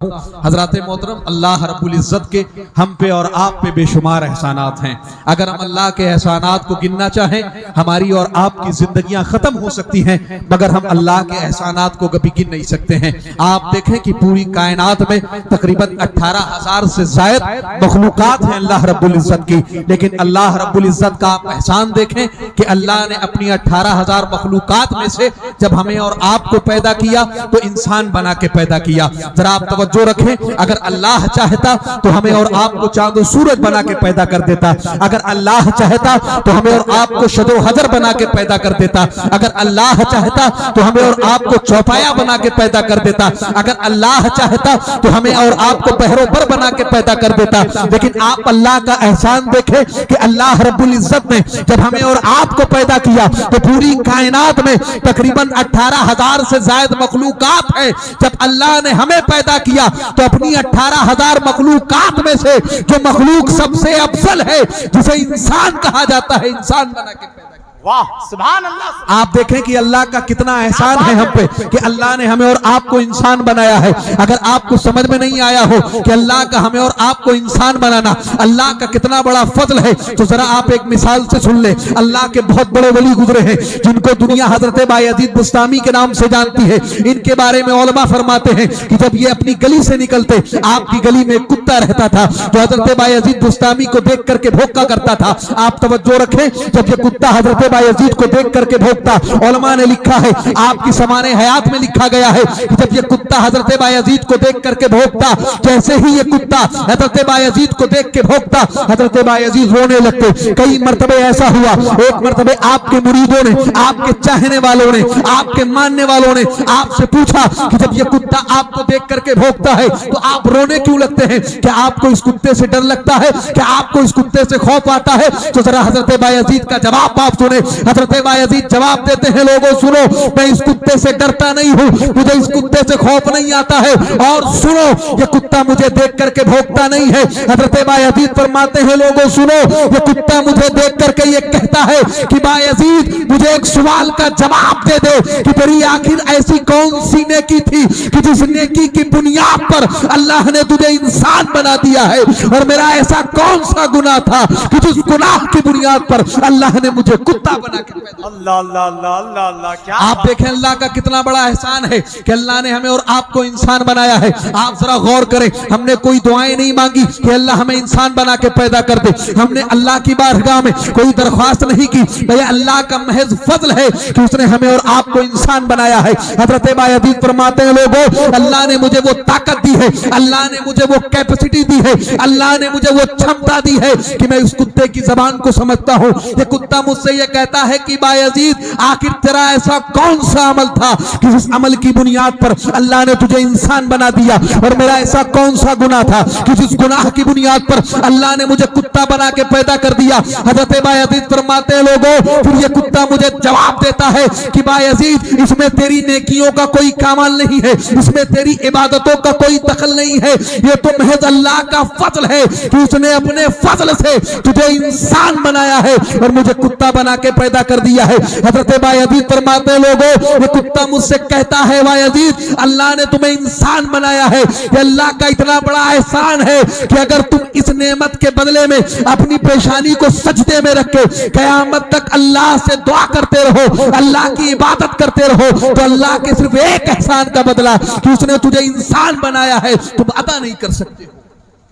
حضرات محترم، اللہ رب العزت کے ہم پہ اور آپ پہ بے شمار احسانات ہیں۔ اگر ہم اللہ کے احسانات کو گننا چاہیں ہماری اور آپ کی زندگیاں ختم ہو سکتی ہیں، مگر ہم اللہ کے احسانات کو کبھی گن نہیں سکتے ہیں۔ آپ دیکھیں کہ پوری کائنات میں تقریباً 18,000 سے زائد مخلوقات ہیں اللہ رب العزت کی، لیکن اللہ رب العزت کا آپ احسان دیکھیں کہ اللہ نے اپنی 18,000 مخلوقات میں سے جب ہمیں اور آپ کو پیدا کیا تو انسان بنا کے پیدا کیا۔ ذرا آپ توجہ رکھیں، اگر اللہ چاہتا تو ہمیں اور آپ کو چاند و سورج بنا کے پیدا کر دیتا، اگر اللہ چاہتا تو ہمیں اور آپ کو شجر و حجر بنا کے پیدا کر دیتا، اگر اللہ چاہتا تو ہمیں اور آپ کو چوپایا بنا کے پیدا کر دیتا، اگر اللہ چاہتا تو ہمیں اور آپ کو بحر و بر بنا کے پیدا کر دیتا۔ لیکن آپ اللہ کا احسان دیکھیں کہ اللہ رب العزت نے جب ہمیں اور آپ کو پیدا کیا تو پوری کائنات میں تقریباً 18,000 سے زائد مخلوقات ہیں۔ جب اللہ نے ہمیں پیدا کیا تو اپنی 18,000 مخلوقات میں سے جو مخلوق سب سے افضل ہے، جسے انسان کہا جاتا ہے، انسان بنا کے پیدا کیا۔ واہ سبحان اللہ۔ آپ دیکھیں کہ اللہ کا کتنا احسان ہے ہم پہ کہ اللہ نے ہمیں اور آپ کو انسان بنایا ہے۔ اگر آپ کو سمجھ میں نہیں آیا ہو کہ اللہ کا ہمیں اور آپ کو انسان بنانا اللہ کا کتنا بڑا فضل ہے تو ذرا آپ ایک مثال سے سن لیں۔ اللہ کے بہت بڑے ولی گزرے ہیں جن کو دنیا حضرت بایزید بستامی کے نام سے جانتی ہے۔ ان کے بارے میں علماء فرماتے ہیں کہ جب یہ اپنی گلی سے نکلتے آپ کی گلی میں ایک کتا رہتا تھا جو حضرت بایزید بستامی کو دیکھ کر کے بھونکا کرتا تھا۔ آپ توجہ رکھیں، جب یہ کتا حضرت بایزید کو دیکھ کر کے بھونکتا، علماء نے لکھا ہے، آپ کی سمان حیات میں لکھا گیا ہے کہ جب یہ کتا حضرت بایزید کو دیکھ کر کے بھونکتا، جیسے ہی یہ کتا حضرت بایزید کو دیکھ کے بھونکتا حضرت بایزید رونے لگتے۔ کئی مرتبہ ایسا ہوا، ایک مرتبہ آپ کے مریدوں نے، آپ کے چاہنے والوں نے، آپ کے ماننے والوں نے آپ سے پوچھا کہ جب یہ کتا آپ کو دیکھ کر کے بھونکتا ہے تو آپ رونے کیوں لگتے ہیں؟ کیا آپ کو اس کتے سے ڈر لگتا ہے؟ کیا آپ کو اس کتے سے خوف آتا ہے؟ تو ذرا حضرت بایزید کا جواب آپ سنیں۔ حضرت بایزید جواب دیتے ہیں، لوگوں سنو، میں اس کتے سے ڈرتا نہیں ہوں، مجھے اس کتے سے خوف نہیں آتا ہے، اور سنو یہ کتا مجھے دیکھ کر کے بھونکتا نہیں ہے۔ حضرت بایزید فرماتے ہیں، لوگوں سنو، یہ کتا مجھے دیکھ کر کے یہ کہتا ہے کہ بایزید مجھے ایک سوال کا جواب دے دے کہ تیری آخر ایسی کون سی نیکی تھی کہ جس نیکی کی بنیاد پر اللہ نے تجھے انسان بنا دیا ہے، اور میرا ایسا کون سا گناہ تھا کہ جس گناہ کی بنیاد پر اللہ نے مجھے کتا بنا کے پیدا۔ اللہ اللہ اللہ اللہ اللہ، کیا آپ دیکھیں اللہ کا کتنا بڑا احسان ہے کہ اللہ نے ہمیں اور آپ کو انسان بنایا ہے۔ آپ ذرا غور کریں، ہم نے کوئی دعائیں نہیں مانگی کہ اللہ ہمیں انسان بنا کے پیدا کر دے، ہم نے اللہ کی بارگاہ میں کوئی درخواست نہیں کی، بھئی اللہ کا محض فضل ہے کہ اس نے ہمیں اور آپ کو انسان بنایا ہے۔ حضرت بایزید فرماتے ہیں، لوگوں اللہ نے مجھے وہ طاقت دی ہے، اللہ نے مجھے وہ کیپیسٹی دی ہے، اللہ نے مجھے وہ چھمتا دی ہے کہ میں اس کتے کی زبان کو سمجھتا ہوں۔ یہ کتا مجھ سے یہ کہتا ہے کہ بایزید آخر تیرا ایسا کون سا عمل تھا کہ جس عمل کی بنیاد پر اللہ نے تجھے انسان بنا دیا، اور میرا ایسا کون سا گناہ تھا کہ جس گناہ کی بنیاد پر اللہ نے مجھے کتا بنا کے پیدا کر دیا۔ حضرت بایزید فرماتے ہیں، لوگوں پھر یہ کتا مجھے جواب دیتا ہے کہ بایزید اس میں تیری نیکیوں کا کوئی کمال نہیں ہے، اس میں تیری عبادتوں کا کوئی دخل نہیں ہے، یہ تو محض اللہ کا فضل ہے کہ اس نے اپنے فضل سے تجھے انسان بنایا ہے اور مجھے کتا بنا کے پیدا کر دیا ہے۔ حضرت بایزید فرماتے ہیں، لوگوں یہ کتا مجھ سے کہتا ہے، بایزید اللہ نے تمہیں انسان بنایا ہے، یہ اللہ کا اتنا بڑا احسان ہے کہ اگر تم اس نعمت کے بدلے میں اپنی پیشانی کو سجدے میں رکھ کے قیامت تک اللہ سے دعا کرتے رہو، اللہ کی عبادت کرتے رہو، تو اللہ کے صرف ایک احسان کا بدلہ کہ اس نے تجھے انسان بنایا ہے تم ادا نہیں کر سکتے ہو۔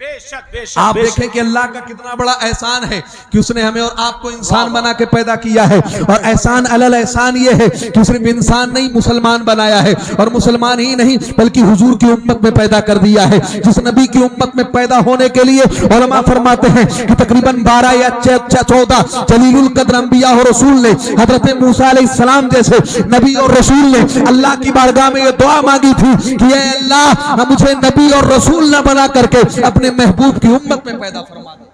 بے شک بے شک۔ آپ دیکھیں کہ اللہ کا کتنا بڑا احسان ہے کہ اس نے ہمیں اور آپ کو انسان بنا کے پیدا کیا ہے، اور احسان علل احسان یہ ہے کہ صرف انسان نہیں مسلمان بنایا ہے، اور مسلمان ہی نہیں بلکہ حضور کی امت میں پیدا کر دیا ہے۔ جس نبی کی امت میں پیدا ہونے کے لیے علماء فرماتے ہیں کہ تقریباً 12 یا 14 جلیل القدر انبیاء اور رسول نے حضرت موسیٰ علیہ السلام جیسے نبی اور رسول نے اللہ کی بارگاہ میں یہ دعا مانگی تھی کہ اے اللہ مجھے نبی اور رسول نہ بنا کر کے اپنے محبوب کی امت میں پیدا فرما دے۔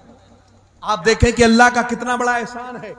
آپ دیکھیں کہ اللہ کا کتنا بڑا احسان ہے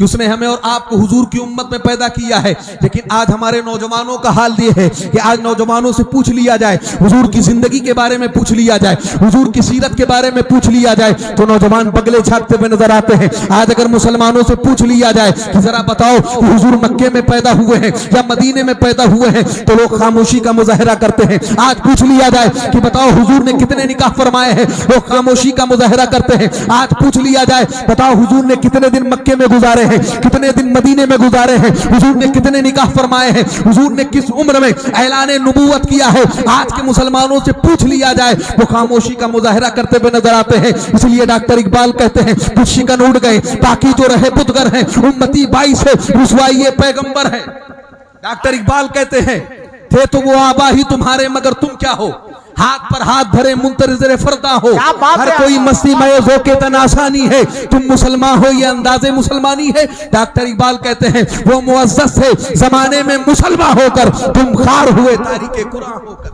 کہ اس نے ہمیں اور آپ کو حضور کی امت میں پیدا کیا ہے، لیکن آج ہمارے نوجوانوں کا حال یہ ہے کہ آج نوجوانوں سے پوچھ لیا جائے، حضور کی زندگی کے بارے میں پوچھ لیا جائے، حضور کی سیرت کے بارے میں پوچھ لیا جائے تو نوجوان بگلے جھانکتے ہوئے نظر آتے ہیں۔ آج اگر مسلمانوں سے پوچھ لیا جائے کہ ذرا بتاؤ کہ حضور مکے میں پیدا ہوئے ہیں یا مدینے میں پیدا ہوئے ہیں تو لوگ خاموشی کا مظاہرہ کرتے ہیں۔ آج پوچھ لیا جائے کہ بتاؤ حضور نے کتنے نکاح فرمائے ہیں، لوگ خاموشی کا مظاہرہ کرتے ہیں۔ آج پوچھ لیا جائے بتاؤ حضور نے کتنے دن مکے میں گزارے ہیں، کتنے دن مدینے میں گزارے ہیں، حضور نے کتنے نکاح فرمائے ہیں، حضور نے کس عمر میں اعلان نبوت کیا ہے، آج کے مسلمانوں سے پوچھ لیا جائے وہ خاموشی کا مظاہرہ کرتے ہوئے نظر آتے ہیں۔ اس لیے ڈاکٹر اقبال کہتے ہیں بت شکن اڑ گئے باقی جو رہے بتگر ہیں، امتی باعث ہے رسوائی پیغمبر ہے۔ ڈاکٹر اقبال کہتے ہیں تھے تو وہ آبا ہی تمہارے مگر تم کیا ہو، ہاتھ پر ہاتھ دھرے منتظر فردا ہو، ہر کوئی مستی میں ذوق تن آسانی ہے، تم مسلمان ہو یہ انداز مسلمانی ہے۔ ڈاکٹر اقبال کہتے ہیں وہ معزز تھے زمانے میں مسلمان ہو کر، تم خار ہوئے تاریخ قرآن ہو کر۔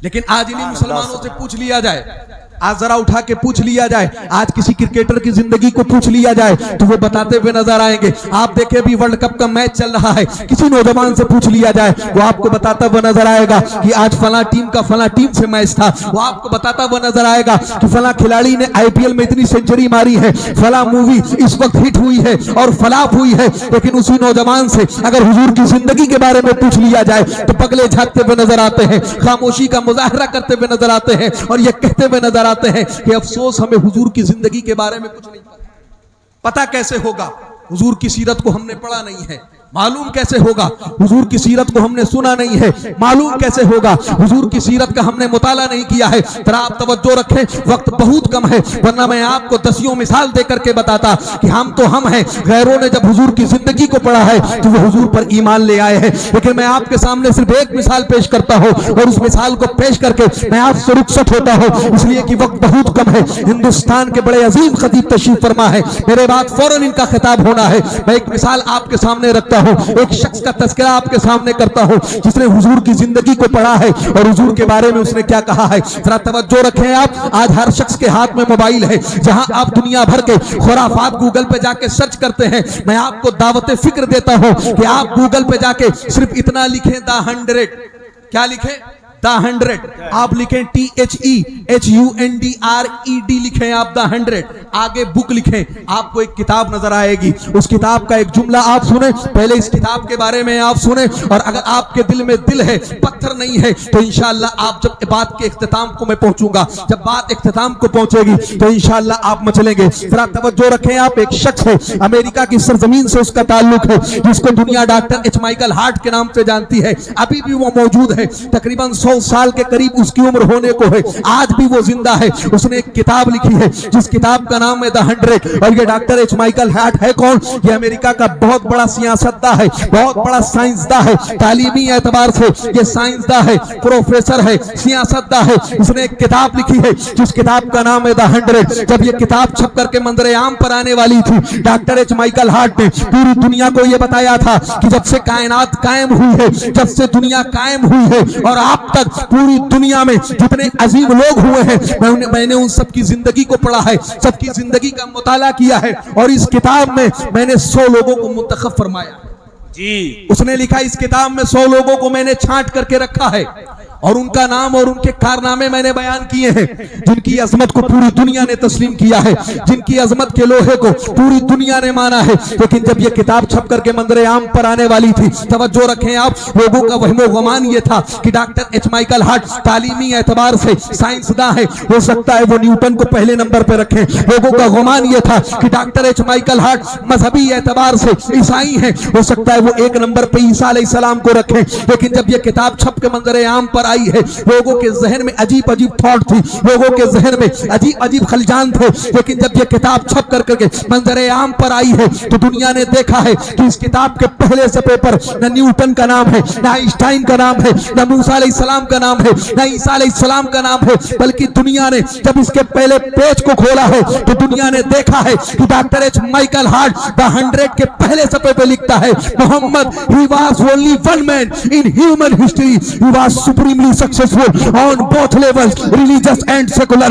لیکن آج انہیں مسلمانوں سے پوچھ لیا جائے، آج ذرا اٹھا کے پوچھ لیا جائے، آج کسی کرکٹر کی زندگی کو پوچھ لیا جائے تو وہ بتاتے ہوئے نظر آئیں گے۔ آپ دیکھیں ابھی ورلڈ کپ کا میچ چل رہا ہے، کسی نوجوان سے پوچھ لیا جائے وہ آپ کو بتاتا ہوا نظر آئے گا کہ آج فلاں ٹیم کا فلاں ٹیم سے میچ تھا، وہ آپ کو بتاتا ہوا نظر آئے گا کہ فلاں کھلاڑی نے آئی پی ایل میں اتنی سینچری ماری ہے، فلاں مووی اس وقت ہٹ ہوئی ہے اور فلاپ ہوئی ہے۔ لیکن اسی نوجوان سے اگر حضور کی زندگی کے بارے میں پوچھ لیا جائے تو پگلے جھانکتے ہوئے نظر آتے ہیں، خاموشی کا مظاہرہ کرتے ہوئے نظر آتے ہیں اور یہ کہتے ہوئے نظر آتے ہیں کہ افسوس ہمیں حضور کی زندگی کے بارے میں کچھ نہیں پتا۔ کیسے ہوگا؟ حضور کی سیرت کو ہم نے پڑھا نہیں ہے، معلوم کیسے ہوگا؟ حضور کی سیرت کو ہم نے سنا نہیں ہے، معلوم کیسے ہوگا؟ حضور کی سیرت کا ہم نے مطالعہ نہیں کیا ہے۔ ذرا آپ توجہ رکھیں، وقت بہت کم ہے ورنہ میں آپ کو دسیوں مثال دے کر کے بتاتا کہ ہم تو ہم ہیں، غیروں نے جب حضور کی زندگی کو پڑھا ہے تو وہ حضور پر ایمان لے آئے ہیں۔ لیکن میں آپ کے سامنے صرف ایک مثال پیش کرتا ہوں اور اس مثال کو پیش کر کے میں آپ سے رخصت ہوتا ہوں، اس لیے کہ وقت بہت کم ہے۔ ہندوستان کے بڑے عظیم خطیب تشریف فرما ہے، میرے بعد فوراً ان کا خطاب ہونا ہے۔ میں ایک مثال آپ کے سامنے رکھتا ہوں، ایک شخص کا تذکرہ آپ کے سامنے کرتا ہوں جس نے حضور کی زندگی کو پڑھا ہے اور حضور کے بارے میں اس نے کیا کہا ہے۔ ذرا توجہ رکھیں آپ، آج ہر شخص کے ہاتھ میں موبائل ہے، جہاں آپ دنیا بھر کے خرافات گوگل پہ جا کے سرچ کرتے ہیں، میں آپ کو دعوت فکر دیتا ہوں کہ آپ گوگل پہ جا کے صرف اتنا لکھیں دا 100، کیا لکھیں؟ دا 100، آپ لکھیں THEHUNDRED لکھیں آپ دا 100، آگے بک لکھیں، آپ کو ایک کتاب نظر آئے گی، اس کتاب کا ایک جملہ آپ سنیں، پہلے اس کتاب کے بارے میں آپ سنیں اور اگر آپ کے دل میں دل ہے پتھر نہیں ہے تو انشاءاللہ آپ جب بات کے اختتام کو میں پہنچوں گا، جب بات اختتام کو پہنچے گی تو انشاءاللہ آپ مچلیں گے۔ ذرا توجہ رکھیں آپ، ایک شخص ہے امریکہ کی سرزمین سے اس کا تعلق ہے جس کو دنیا ڈاکٹر ایچ مائیکل ہارٹ کے نام سے جانتی ہے، ابھی بھی وہ موجود ہے، تقریباً 100 سال کے قریب اس کی عمر ہونے کو ہے، آج بھی وہ زندہ ہے۔ اس نے ایک کتاب لکھی ہے جس کتاب کا نام ہے دا 100 اور یہ ڈاکٹر ایچ مائیکل ہارٹ ہے کون؟ یہ امریکہ کا بہت بڑا سیاستداں ہے، بہت بڑا سائنسداں ہے، تعلیمی اعتبار سے یہ سائنسداں ہے، پروفیسر ہے، سیاستداں ہے۔ اس نے ایک کتاب لکھی ہے جس کتاب کا نام ہے دا 100۔ جب یہ کتاب چھپ کر کے منظر عام پر آنے والی تھی، ڈاکٹر ایچ مائیکل ہارٹ نے پوری دنیا کو یہ بتایا تھا کہ جب سے کائنات قائم ہوئی ہے، جب سے دنیا قائم ہوئی ہے اور آپ تک پوری دنیا میں جتنے عظیم لوگ ہوئے ہیں میں نے ان سب کی زندگی کو پڑھا ہے، سب کی زندگی کا مطالعہ کیا ہے اور اس کتاب میں نے 100 لوگوں کو منتخب فرمایا جی۔ اس نے لکھا اس کتاب میں 100 لوگوں کو میں نے چھانٹ کر کے رکھا ہے اور ان کا نام اور ان کے کارنامے میں نے بیان کیے ہیں، جن کی عظمت کو پوری دنیا نے تسلیم کیا ہے، جن کی عظمت کے لوہے کو پوری دنیا نے مانا ہے۔ لیکن جب یہ کتاب چھپ کر کے منظر عام پر آنے والی تھی، توجہ رکھیں آپ، لوگوں کا وہم و گمان یہ تھا کہ ڈاکٹر ایچ مائیکل ہارٹ تعلیمی اعتبار سے سائنسداں ہے، ہو سکتا ہے وہ نیوٹن کو پہلے نمبر پہ رکھیں۔ لوگوں کا گمان یہ تھا کہ ڈاکٹر ایچ مائیکل ہارٹ مذہبی اعتبار سے عیسائی ہیں، ہو سکتا ہے وہ ایک نمبر پہ عیسیٰ علیہ السلام کو رکھیں۔ لیکن جب یہ کتاب چھپ کے منظر عام پر آئی ہے، لوگوں کے ذہن میں عجیب عجیب تھاٹ تھی، لوگوں کے ذہن میں عجیب عجیب خلجان تھے۔ لیکن جب یہ کتاب چھپ کر کے منظر عام پر آئی ہے تو دنیا نے دیکھا ہے کہ اس کتاب کے پہلے صفحے پر نہ نیوٹن کا نام ہے، نہ آئنسٹائن کا نام ہے، نہ موسیٰ علیہ السلام کا نام ہے، نہ عیسیٰ علیہ السلام کا نام ہے، بلکہ دنیا نے جب اس کے پہلے پیج کو کھولا ہے تو دنیا نے دیکھا ہے کہ ڈاکٹر ایچ مائیکل ہارٹ دا 100 کے پہلے صفحے پہ لکھتا ہے محمد he was only one man in human history, he was supreme supremely successful on both levels, religious and secular.